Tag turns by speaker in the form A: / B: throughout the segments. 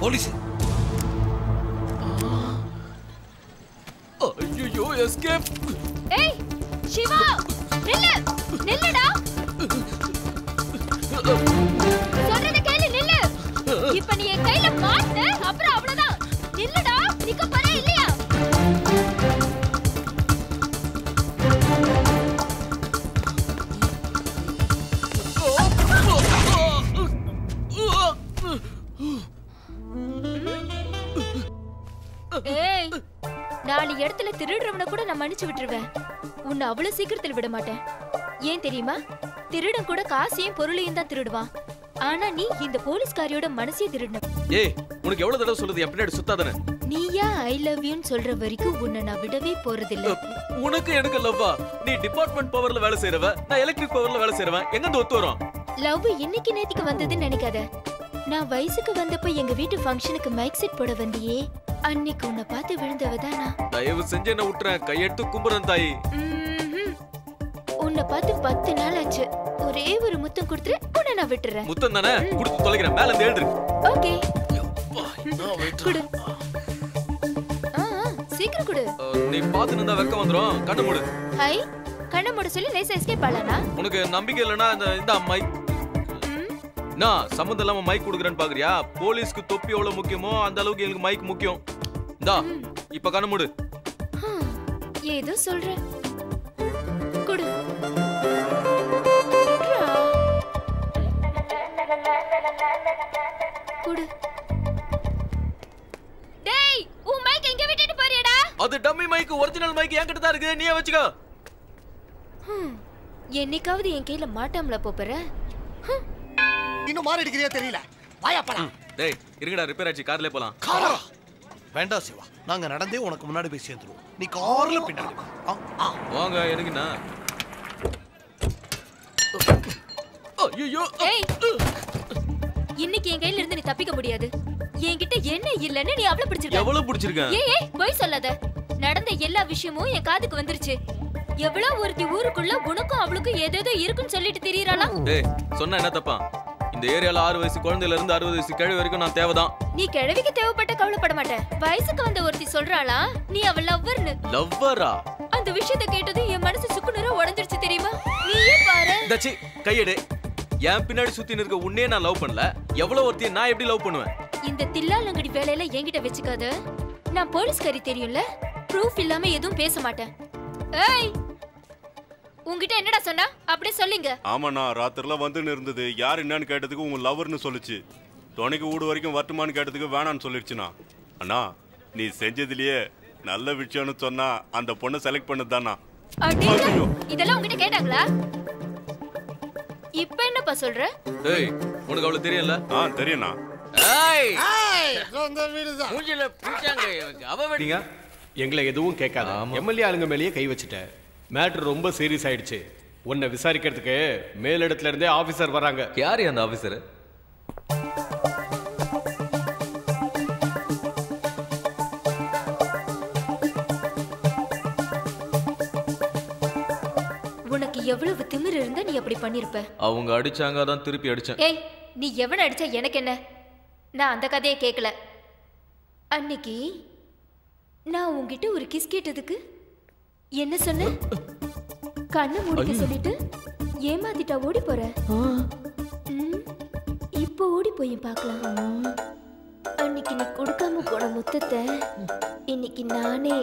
A: Police. ஐயோ escape.
B: ஏய் சிவா நில்லு நில்லுடா. சொல்றத கேளு நில்லு. இப்ப நீ என் கையில மாட்ட அப்புறம் அவ்வளவுதான். நில்லுடா. நிக்க போற இல்லையா? ஏய் நாலு இடத்துல திருடுறவனை கூட நான் மன்னிச்சு விட்டுருவேன். உன்னை அவ்வளவு சீக்கிரத்தில் விட மாட்டேன். ஏன் தெரியுமா? திருடன் கூட காசையும் பொருளையும் தான் திருடுவான். ஆனா நீ இந்த போலீஸ்காரியோட மனசையும் திருடுன.
A: ஏய் உனக்கு எவ்வளவு தடவை சொல்றது என் பின்னாடி சுத்தாதனே.
B: நீயா ஐ லவ் யூன்னு சொல்ற வரைக்கும் உன்னை நான் விடவே போறதில்ல.
A: உனக்கு எனக்கு லவ்வா? நீ டிபார்ட்மெண்ட் பவர்ல வேலை செய்றவ, நான் எலக்ட்ரிக் பவர்ல வேலை செய்றவன். எங்க இருந்து ஒத்து வரோம்?
B: லவ் இன்னைக்கு நேத்துக்கு வந்ததுன்னு நினைக்காத. நான் வயசுக்கு வந்தப்ப எங்க வீட்டு ஃபங்க்ஷனுக்கு மைக் செட் போட வந்தியே, அன்னைக்கு உன்னை பார்த்து விழுந்தவதானா?
A: தயவு செஞ்சு என்ன விட்டுறேன். கையெடுத்து கும்புறேன் தாயி.
B: உன்னை பார்த்து 10 நாள் ஆச்சு. ஒரே ஒரு முத்தம் கொடுத்துரு, உன்னை நான் விட்டுறேன்.
A: முத்தம் தானே கொடுத்து தொலைக்கிறேன். மேல இருந்து எழுதுரு.
B: ஓகே குடு. சீக்கிரம் குடு.
A: நீ பாத்து நின்னா வெக்க வந்துரும். கண்ணு மூடு.
B: ஹை கண்ணை மூட சொல்லி லேசா எஸ்கேப் ஆளானா?
A: உனக்கு நம்பிக்கை இல்லனா இந்த மைக் நான் சம்மந்தம் இல்லாம மைக் குடுக்குறேன்னு பாக்குறியா? போலீஸ்க்கு தொப்பி எவ்வளவு முக்கியமோ அந்த அளவுக்கு எனக்கு மைக் முக்கியம். இந்தா இப்ப கண்ணு மூடு.
B: ஏதோ சொல்ற. குடு. குடு. டேய் உன் மைக் எங்க விட்டுட்டு போறியடா?
A: அது டம்மி மைக். ஒரிஜினல் மைக் என்கிட்ட தான் இருக்கு. நீயே வெச்சுக்கோ.
B: என்னைக்காவது என் கையில மாட்டாமல போறே.
C: இன்னும் மாறி அடிக்கிறியா தெரியல. வாயா போலாம்.
A: டேய் இருங்கடா, ரிப்பேர் ஆச்சு. கார்ல போலாம்.
C: காரா வேண்டாம் சிவா, நாங்க நடந்தே உனக்கு முன்னாடி போய் சேர்ந்துருவோம். நீ கார்ல பின்னாடி
A: வாங்க. எனக்குண்ணா. ஐயோ
B: ஏய் இன்னைக்கு என் கையில இருந்து நீ தப்பிக்க முடியாது. என்கிட்ட என்ன இல்லன்னு நீ அவளை பிடிச்சிருக்க.
A: எவ்வளவு பிடிச்சிருக்க?
B: ஏய் போய் சொல்லாத. நடந்த எல்லா விஷயமும் என் காதுக்கு வந்துருச்சு. எவ்வளவு ஒருத்தி ஊருக்குள்ள உனக்கும் அவளுக்கும் ஏதேதோ இருக்குன்னு சொல்லிட்டு தெரியறாளா?
A: டேய் சொன்னா என்ன தப்பா? இந்த ஏரியால 6 வயசு குழந்தையில இருந்து 60 வயசு கிழவி வரைக்கும் நான் தேவைதான்.
B: நீ கிழவிக்கு தேவைப்பட்ட கவலைப்பட மாட்டேன். வயசுக்கு வந்த ஒருத்தி சொல்றாளா நீ அவ லவ்வர்னு.
A: லவ்வரா?
B: அந்த விஷயத்தை கேட்டது என் மனசு சுக்குநூறா உடைஞ்சிருச்சு தெரியுமா? நீயே பாரு.
A: தச்சி கையெடு. என் பின்னாடி சுத்தி நிற்க உன்னே நான் லவ் பண்ணல. எவ்வளவு ஒருத்தியை நான் எப்படி லவ் பண்ணுவேன்?
B: இந்த தில்லாலங்கடி வேலையில என்கிட்ட வெச்சுக்காத. நான் போலீஸ்காரி தெரியும்ல. ப்ரூஃப் இல்லாம எதுவும் பேச மாட்டேன். ஏய் உன்கிட்ட என்னடா சொன்னா? அப்படியே சொல்லுங்க.
D: ஆமாண்ணா, ராத்திரில வந்துன்னு இருந்தது. யார் என்னன்னு கேட்டதுக்கு உங்க லவர்னு சொல்லுச்சு. துணைக்கு வீடு வரைக்கும் வரட்டுமான்னு கேட்டதுக்கு வேணான்னு சொல்லிடுச்சுண்ணா. அண்ணா நீ செஞ்சதுலயே நல்ல விஷயம்னு சொன்னா அந்த பொண்ணை செலக்ட் பண்ணதுதானா?
B: இதெல்லாம் உன்கிட்ட கேட்டாங்களா? இப்ப என்னப்பா சொல்ற?
A: ஏய் உனக்கு அவ்வளவு தெரியல?
D: தெரியும்ண்ணா.
A: ஏய்
C: சொந்த வீடுதான்.
A: மூஞ்சில பூச்சாங்க அவ வெடிங்க.
E: எங்களை எதுவும் கேட்காத. எம்எல்ஏ ஆளுங்க மேலேயே கை வச்சுட்ட. மேட்டர் ரொம்ப சீரியஸ் ஆயிடுச்சு. உன்னை விசாரிக்கிறதுக்கு மேலிடத்துல இருந்தே ஆபீசர் வராங்க.
A: யாரு அந்த ஆபீசர்?
B: உனக்கு எவ்வளவு திமிரு இருந்தா நீ அப்படி பண்ணிருப்ப?
A: அவங்க அடிச்சாங்க, அதான் திருப்பி அடிச்சேன்.
B: ஏய் நீ எவன அடிச்சா எனக்கு என்ன? நான் அந்த கதையை கேட்கல. அன்னைக்கு நான் உன்கிட்ட ஒரு கிஸ் கேட்டதுக்கு என்ன சொன்ன? கண்ணை மூடிக்க சொல்லிட்டு ஏமாத்திட்டா ஓடி போற. இப்போ ஓடி போய் பார்க்கலாம். அன்னைக்கு நீ கொடுக்காம போன முத்தத்தை இன்னைக்கு நானே.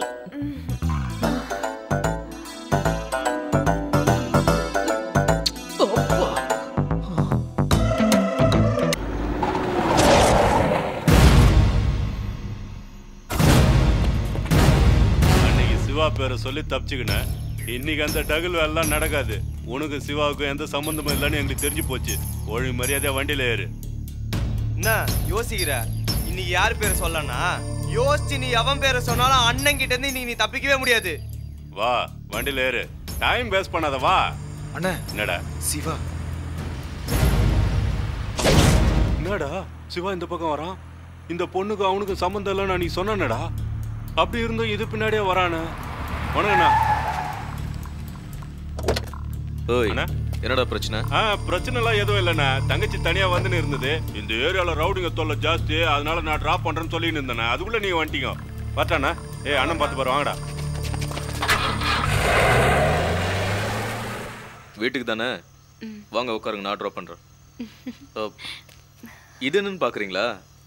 D: சிவா பேரை சொல்லி தப்பிச்சுக்கினேன். இன்னைக்கு அந்த டகுல் எல்லாம் நடக்காது. உனக்கு சிவாவுக்கும் எந்த சம்பந்தமும் இல்லைன்னு எங்களுக்கு தெரிஞ்சு போச்சு. ஒழுங்கு மரியாதையா வண்டியில ஏறு.
F: என்ன யோசிக்கிற? இன்னைக்கு யார் பேரை சொல்லனா? யோசிச்சு நீ எவன் பேரை சொன்னாலும் அண்ணன் கிட்ட இருந்து நீ தப்பிக்கவே முடியாது.
D: வா வண்டியில ஏறு. டைம் வேஸ்ட் பண்ணாத. வா
F: அண்ணா.
D: என்னடா
F: சிவா?
D: என்னடா சிவா இந்த பக்கம் வரான்? இந்த பொண்ணுக்கு அவனுக்கு சம்பந்தம் இல்லைன்னு நீ சொன்னடா. அப்படி இருந்தும் இது பின்னாடியே வரானு. வணக்கண்ணா.
A: என்னடா பிரச்சனை?
D: பிரச்சனை எல்லாம் எதுவும் இல்லைண்ணா. தங்கச்சி தனியா வந்துன்னு இருந்தது. இந்த ஏரியால ரவுடிங்க தொல்லை ஜாஸ்தி, அதனால நான் டிராப் பண்றேன்னு சொல்லின்னு இருந்தேண்ணா. அதுக்குள்ள நீங்க வந்துட்டீங்க. பார்த்தாண்ணா? அண்ணன் பார்த்து பாரு, வாங்கடா.
A: வீட்டுக்கு தானே? வாங்க உட்காருங்க, நான் ட்ராப் பண்றேன். இது என்னன்னு பாக்குறீங்களா?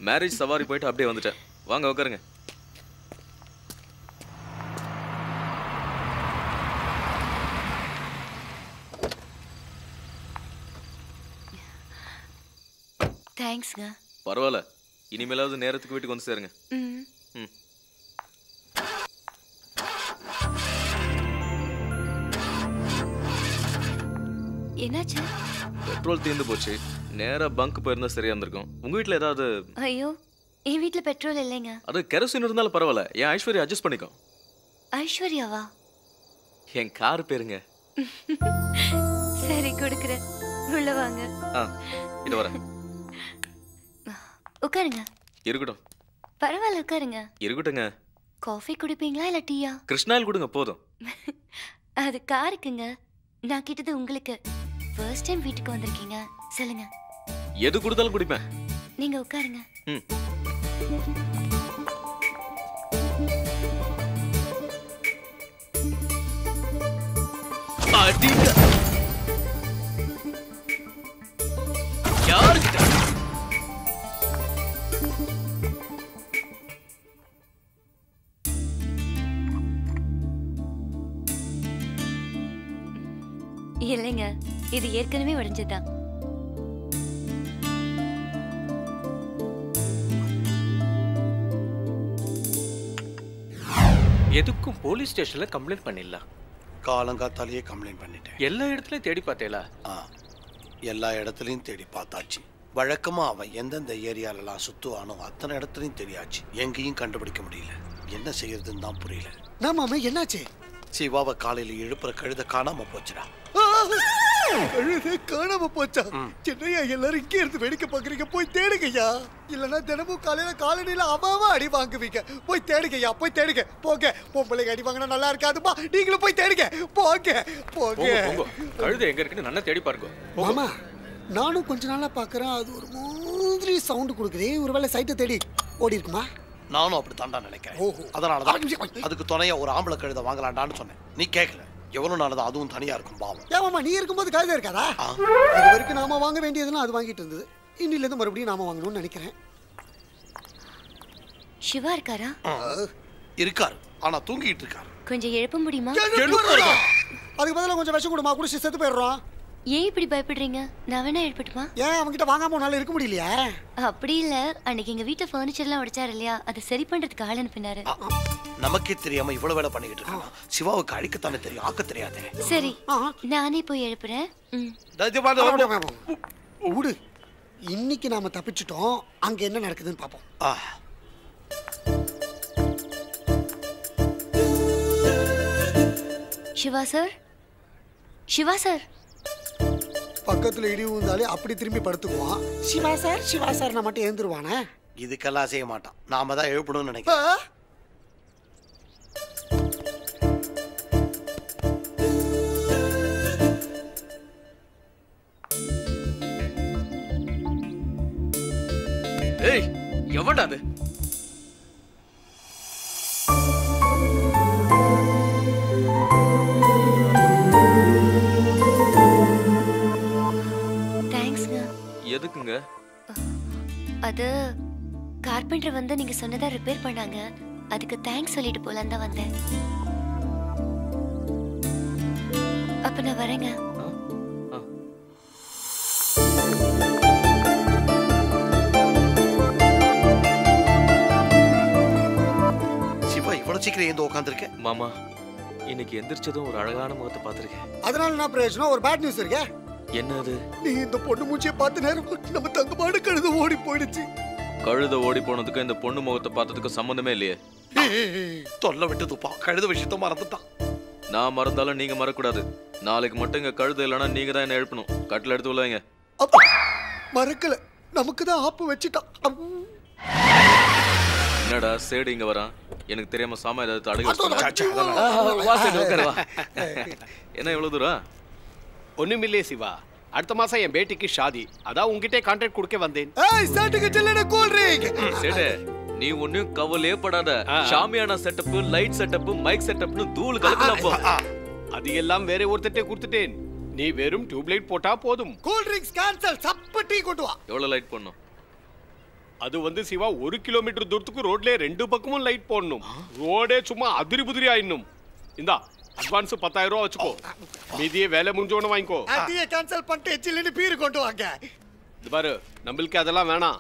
A: மேரேஜ் சவாரி போயிட்டு அப்படியே வந்துட்டேன். வாங்க உட்காருங்க.
B: தேங்க்ஸ்ங்க.
A: பரவாயில்ல, இனிமேலாவது நேரத்துக்கு வீட்டுக்கு வந்து சேருங்க.
B: என்னாச்சு?
A: பெட்ரோல் தீர்ந்து போச்சு. நேரா பங்க் போயிருந்தா சரியா இருந்திருக்கும். உங்க வீட்ல ஏதாவது?
B: ஐயோ, என் வீட்ல பெட்ரோல் இல்லைங்க.
A: அது கெரோசின் இருந்தாலும் பரவாயில்ல. என் ஐஸ்வர்யா அட்ஜஸ்ட் பண்ணிக்கோ.
B: ஐஸ்வர்யாவா?
A: என் கார் பேருங்க.
B: சரி, கொடுக்குறேன். உள்ள வாங்க.
A: இது வரேன்.
B: உட்காருங்க.
A: இருக்கட்டும்.
B: பரவாயில்ல, உட்காருங்க.
A: இருக்கட்டுங்க.
B: காஃபி குடிப்பீங்களா இல்ல டீயா?
A: கிருஷ்ணாயில் கொடுங்க போதும்.
B: அது காருக்குங்க. நான் கேட்டது உங்களுக்கு. ஃபர்ஸ்ட் டைம் வீட்டுக்கு வந்திருக்கீங்க. சொல்லுங்க.
A: எது கொடுத்தாலும் குடிப்பேன்.
B: நீங்க உட்காருங்க.
A: யாருக்கிட்ட?
B: இல்லைங்க, இது ஏற்கனவே உடைஞ்சதுதான்.
G: எதுக்கும் போலீஸ் ஸ்டேஷன்ல கம்ப்ளைண்ட் பண்ணிடலாம்.
C: காலங்காத்தாலேயே கம்ப்ளைண்ட் பண்ணிட்டேன்.
G: எல்லா இடத்துலயும் தேடி பார்த்தேளா?
C: எல்லா இடத்துலையும் தேடி பார்த்தாச்சு. வழக்கமா அவன் எந்தெந்த ஏரியாலலாம் சுத்துவானோ அத்தனை இடத்துலையும் தெரியாச்சு. எங்கேயும் கண்டுபிடிக்க முடியல. என்ன செய்யறதுன்னு தான் புரியல.
H: மாமா, என்னாச்சு?
C: சிவாவை காலையில எழுப்புற கழுத காணாம போச்சுடா.
H: கழுத காணாம போச்சா? என்னையா எல்லாரும் இங்கே இருந்து வேடிக்கை பாக்குறீங்க? போய் தேடுங்கய்யா. இல்லன்னா தினமும் காலையில காலனில அம்மாவா அடி வாங்குவீங்க. போய் தேடுங்கய்யா, போய் தேடுங்க. போங்க. பொம்பளைங்க அடி வாங்கினா நல்லா இருக்காதுமா. நீங்களும் போய் தேடுங்க. போங்க போங்க.
G: கழுத எங்க இருக்குன்னு நல்லா தேடி பாருங்க.
H: மாமா, நானும் கொஞ்ச நாளா பாக்குறேன். அது ஒரு மாதிரி சவுண்ட் கொடுக்குது. ஒருவேளை சைட்டை தேடி ஓடி இருக்குமா?
C: நானும் அப்படி தாண்டா நினைக்கிறேன். அதனாலதான் அதுக்கு துணையா ஒரு ஆம்பளை கழுத வாங்கலாண்டான்னு சொன்னேன். நீ கேட்கல. எவ்வளவு நாளதான் அதுவும் தனியா இருக்கும் பாவம்.
H: ஏமாமா, நீ இருக்கும்போது கழுத இருக்காதா? அது வரைக்கும் நாம வாங்க வேண்டியதுன்னா அது வாங்கிட்டு இருந்தது. இன்னில இருந்து மறுபடியும் நாம வாங்கணும்னு நினைக்கிறேன்.
B: சிவா இருக்காரா?
C: இருக்காரு, ஆனா தூங்கிட்டு இருக்காரு.
B: கொஞ்சம் எழுப்ப முடியுமா?
H: அதுக்கு பதிலா கொஞ்சம் விஷம் கொடுமா, குடிச்சு செத்து போயிடுறோம்.
B: ஏன் இப்படி பயப்படுறீங்க? நான் வேணா எழுப்பட்டுமா?
H: ஏன் அவன்கிட்ட வாங்காம உன்னால இருக்க முடியலையா?
B: அப்படி இல்ல, அன்னைக்கு எங்க வீட்டுல பர்னிச்சர்லாம் உடைச்சாரு இல்லையா, அதை சரி பண்றதுக்கு ஆள் அனுப்பினாரு.
C: நமக்கே தெரியாம இவ்வளவு வேலை பண்ணிக்கிட்டு இருக்கான். சிவாவுக்கு அழிக்கத்தானே தெரியும், ஆக்க தெரியாதே.
B: சரி, நானே போய் எழுப்புறேன்.
H: விடு. இன்னைக்கு நாம தப்பிச்சிட்டோம். அங்க என்ன நடக்குதுன்னு பாப்போம்.
B: Siva sir, Siva sir.
H: பக்கத்துல இடி விழுந்தாலே அப்படி திரும்பி படுத்துக்குவான். சிவா சார், சிவா சார் நான் மட்டும் எழுந்துருவானே.
C: இதுக்கெல்லாம் செய்ய மாட்டான். நாம தான் எழுப்பணும்னு நினைக்கிறேன்.
A: ஏய், எவன்டா அது? எதுக்குங்க?
B: அது கார்பெண்டர் வந்து நீங்க சொன்னதா ரிப்பேர் பண்ணாங்க. அதுக்கு தேங்க்ஸ் சொல்லிட்டு போலாம் தான் வந்தேன். அப்ப நான் வரேங்க.
C: சிவா இவ்வளவு சீக்கிரம் ஏந்து உட்காந்துருக்கேன்.
A: மாமா, இன்னைக்கு எந்திரிச்சதும் ஒரு அழகான முகத்தை பார்த்திருக்கேன்.
H: அதனால நான் பிரயோஜனம். ஒரு பேட் நியூஸ் இருக்கே.
A: என்னது?
H: நீ இந்த பொண்ணு மூஞ்சியை பார்த்த நேரம் நம்ம தங்கமான கழுத ஓடி போயிடுச்சு.
A: கழுத ஓடி போனதுக்கு இந்த பொண்ணு முகத்தை பார்த்ததுக்கு சம்பந்தமே இல்லையே.
C: தொல்லை விட்டு துப்பா. கழுத விஷயத்த மறந்துட்டான்.
A: நான் மறந்தாலும் நீங்க மறக்கூடாது. நாளைக்கு மட்டும் இங்க கழுத இல்லைன்னா நீங்க தான் என்ன எழுப்பணும். கட்டில் எடுத்து உள்ளவங்க.
H: மறக்கல, நமக்கு தான் ஆப்பு வச்சுட்டான்.
A: என்னடா சேடு இங்க வரான்? எனக்கு தெரியாம சாமா ஏதாவது அடகு. என்ன இவ்வளவு தூரம்?
E: ஒண்ணுமில்லையே சிவா, அடுத்த மாசம் என் பேட்டிக்கு ஷாதி, அதான் உங்ககிட்ட கான்ட்ராக்ட் கொடுக்க வந்தேன்.
H: ஏய் சேட்டுக்கு சில்லன கூல் ட்ரிங்க்.
A: சேட்டு நீ ஒண்ணும் கவலையே படாத. Shamiana setup, light setup, mic செட்டப்னு தூள் கலக்கலாம் போ.
E: அது எல்லாம் வேற ஒருத்தட்டே கொடுத்துட்டேன். நீ வெறும் டியூப்லைட் போட்டா போதும்.
H: Cool drinks cancel. சப்ப டீ கொண்டு வா.
A: எவ்வளவு லைட் போடணும்?
E: அது வந்து சிவா 1 கிலோமீட்டர் தூரத்துக்கு ரோட்ல 2 பக்கமும் லைட் போடணும். ரோடே சும்மா அதிரி புதிரி ஆயிடணும். இந்தா அட்வான்ஸ் 10,000 ரூபா வச்சுக்கோ, மீதியே வேலை முடிஞ்சோன்னு வாங்கிக்கோ.
H: டீயை கேன்சல் பண்ணிட்டு சில்லுன்னு பீர் கொண்டு வாங்க.
E: இது பாரு, நம்மளுக்கு அதெல்லாம் வேணாம்,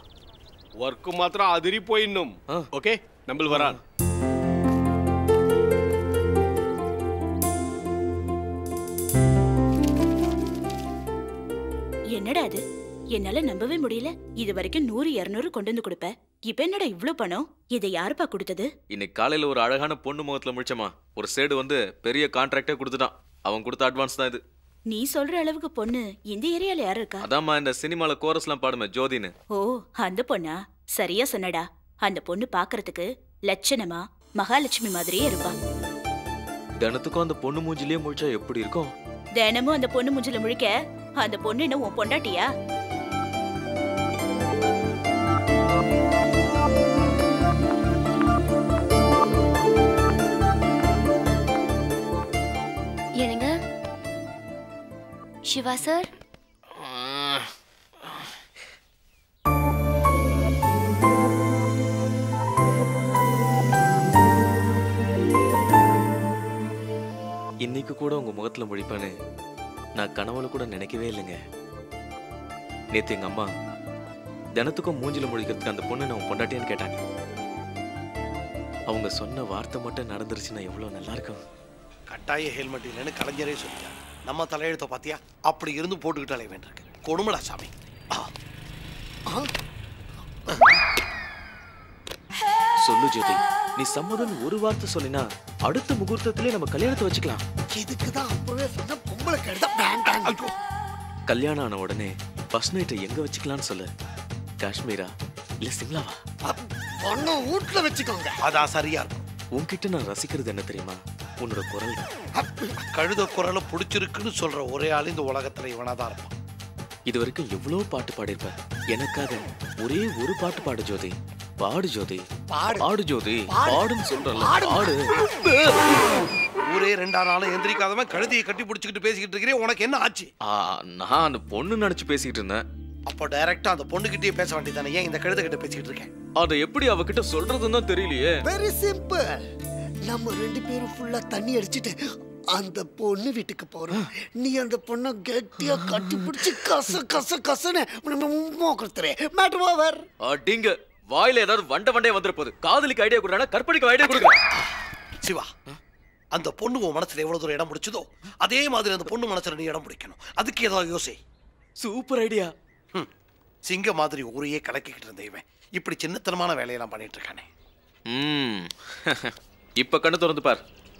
E: ஒர்க்கு மாத்திரம் அதிரி போயிடணும். ஓகே, நம்ம வரான்.
I: என்னடா அது, என்னால நம்பவே முடியல. இது வரைக்கும் 100-200 கொண்டு வந்து கொடுப்ப, இப்ப என்னடா இவ்ளோ பணம்? இதை யாருப்பா கொடுத்தது?
A: இன்னைக்கு காலையில ஒரு அழகான பொண்ணு முகத்துல முடிச்சமா, ஒரு சேடு வந்து பெரிய கான்ட்ராக்டே கொடுத்துட்டான். அவன் கொடுத்த அட்வான்ஸ் தான் இது.
I: நீ சொல்ற அளவுக்கு பொண்ணு இந்த ஏரியால யாரு இருக்கா?
A: அதாம்மா இந்த சினிமால கோரஸ்லாம் பாடுமே ஜோதின்னு.
I: ஓ, அந்த பொண்ணா? சரியா சொன்னடா. அந்த பொண்ணு பாக்குறதுக்கு லட்சணமா மகாலட்சுமி மாதிரியே இருப்பா.
A: தினத்துக்கும் அந்த பொண்ணு மூஞ்சிலேயே முழிச்சா எப்படி இருக்கும்?
I: தினமும் அந்த பொண்ணு மூஞ்சில முழிக்க அந்த பொண்ணு என்ன உன் பொண்டாட்டியா?
B: என்னங்க சிவா சார்?
A: இன்னைக்கு கூட உங்க முகத்துல முழிப்பானு நான் கனவுல கூட நினைக்கவே இல்லைங்க. நேத்து எங்க அம்மா தினத்துக்கும் மூஞ்சில முழிக்கிறதுக்கு அந்த பொண்ணு நான் பொண்டாட்டியான்னு கேட்டாங்க. அவங்க சொன்ன வார்த்தை மட்டும் நடந்துருச்சுன்னா எவ்வளவு நல்லா இருக்கும்.
C: கட்டாய ஹெல்மெட் இல்லைன்னு கலைஞரே சொல்லிட்டார். நம்ம தலையெழுத்த பாத்தியா? அப்படி இருந்து போட்டுக்கிட்டாலே வேண்டியிருக்கு. கொடுமடா சாமி.
A: சொல்லு ஜோதி, நீ சம்மதம் ஒரு வார்த்தை சொல்லினா அடுத்த முகூர்த்தத்திலே நம்ம கல்யாணத்தை வச்சுக்கலாம்.
H: இதுக்குதான் அப்பவே சொன்ன பொம்பளை கெடுதா வேண்டாம்.
A: கல்யாணம் ஆன உடனே ஃபர்ஸ்ட் நைட்டை எங்க வச்சுக்கலாம்னு சொல்லு. காஷ்மீரா இல்ல சிம்லாவா?
H: பொண்ணு வீட்டுல வச்சுக்கோங்க.
C: அதான் சரியா இருக்கும்.
A: உன்கிட்ட நான் ரசிக்கிறது என்ன தெரியுமா? உன்னோட குரல் தான்.
C: கழுத குரலை பிடிச்சிருக்குன்னு சொல்ற ஒரே ஆள் இந்த உலகத்துல இவனாதான் இருப்பான்.
A: இது வரைக்கும் எவ்வளவு பாட்டு பாடிருப்ப. எனக்காக ஒரே ஒரு பாட்டு பாடு ஜோதி. பாடு ஜோதி, பாடு ஜோதி, பாடுன்னு சொல்றல, பாடு.
C: ஊரே 2 நாளும் எந்திரிக்காதவன் கழுதையை கட்டி பிடிச்சிக்கிட்டு பேசிக்கிட்டு இருக்கிறேன். உனக்கு என்ன ஆச்சு?
A: நான் அந்த பொண்ணு நினைச்சு பேசிக்கிட்டு இருந்தேன்.
C: அப்போ டைரக்டா அந்த பொண்ணுகிட்டயே பேச வேண்டியதானே? ஏன் இந்த கழுதை கிட்ட பேசிக்கிட்டு இருக்கேன்?
A: அதை எப்படி அவகிட்ட சொல்றதுன்னு தான் தெரியலையே.
H: Very simple. நம்ம 2 பேரும் ஃபுல்லா தண்ணி அடிச்சிட்டு அந்த பொண்ணு வீட்டுக்கு போறோம். நீ அந்த பொண்ணை கெட்டியா கட்டி பிடிச்சி கச கச கசன்னு மோக்கறே. Matter over.
A: அடிங்க, வாயில ஏதாவது வண்டே வந்துற போகுது. காதலிக்கு ஐடியா கொடுறானா, கற்பனைக்கு ஐடியா கொடுங்க.
C: சிவா, அந்த பொண்ணு உன் மனசுல எவ்வளவு தூரம் இடம் பிடிச்சதோ அதே மாதிரி அந்த பொண்ணு மனசுல நீ இடம் பிடிக்கணும். அதுக்கு ஏதாவது யோசி.
A: Super idea.
C: சிங்க மாதிரி ஊரையே கலக்கிக்கிட்டு இருந்த இவன் இப்படி சின்னத்தனமான வேலையெல்லாம் பண்ணிட்டு இருக்கானே.
A: இப்ப கண்ணு திறந்து பார்.